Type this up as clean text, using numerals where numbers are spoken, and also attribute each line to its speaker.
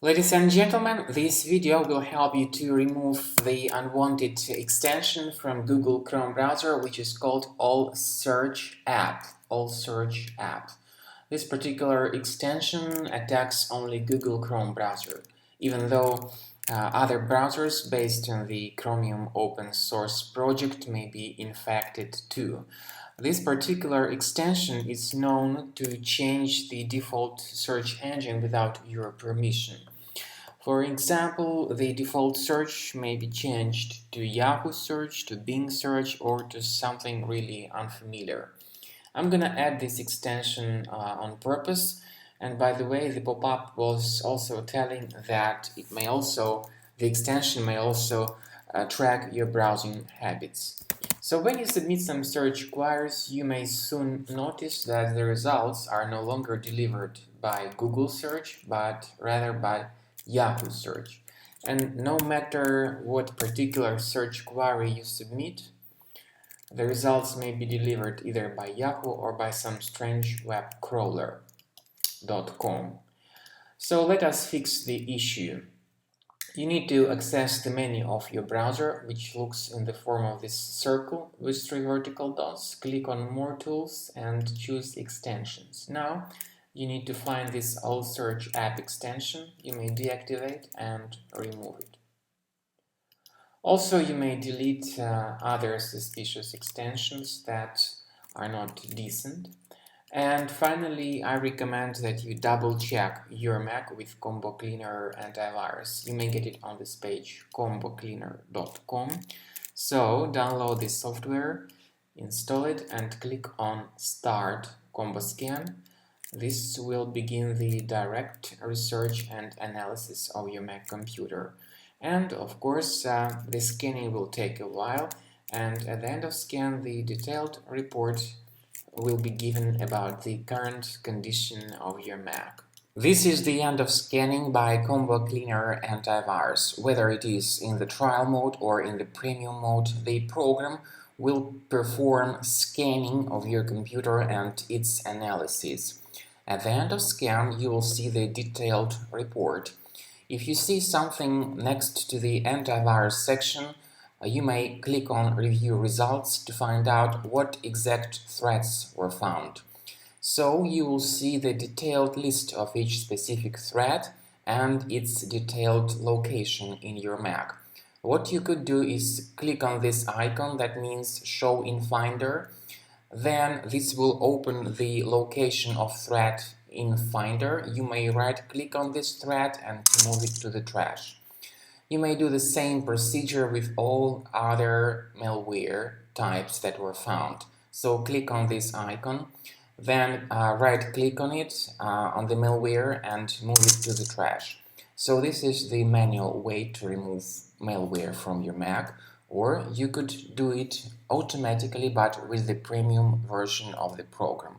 Speaker 1: Ladies and gentlemen, this video will help you to remove the unwanted extension from Google Chrome browser, which is called Allsearch App. Allsearch App. This particular extension attacks only Google Chrome browser, even though other browsers based on the Chromium open source project may be infected too. This particular extension is known to change the default search engine without your permission. For example, the default search may be changed to Yahoo search, to Bing search, or to something really unfamiliar. I'm gonna add this extension on purpose, and by the way, the pop-up was also telling that the extension may also track your browsing habits. So when you submit some search queries, you may soon notice that the results are no longer delivered by Google search, but rather by Yahoo search. And no matter what particular search query you submit, the results may be delivered either by Yahoo or by some strange web crawler.com. So let us fix the issue. You need to access the menu of your browser, which looks in the form of this circle with 3 vertical dots. Click on More Tools and choose Extensions. Now you need to find this Allsearch App extension. You may deactivate and remove it. Also, you may delete other suspicious extensions that are not decent. And finally, I recommend that you double check your Mac with Combo Cleaner Antivirus. You may get it on this page, combocleaner.com. So download this software, install it, and click on Start Combo Scan. This will begin the direct research and analysis of your Mac computer. And of course, the scanning will take a while, and at the end of scan, the detailed report will be given about the current condition of your Mac. This is the end of scanning by Combo Cleaner Antivirus. Whether it is in the trial mode or in the premium mode, the program will perform scanning of your computer and its analysis. At the end of scan, you will see the detailed report. If you see something next to the antivirus section, you may click on Review Results to find out what exact threats were found. So you will see the detailed list of each specific threat and its detailed location in your Mac. What you could do is click on this icon, that means Show in Finder. Then this will open the location of threat in Finder. You may right-click on this threat and move it to the trash. You may do the same procedure with all other malware types that were found. So click on this icon, then right-click on it, on the malware, and move it to the trash. So this is the manual way to remove malware from your Mac, or you could do it automatically but with the premium version of the program.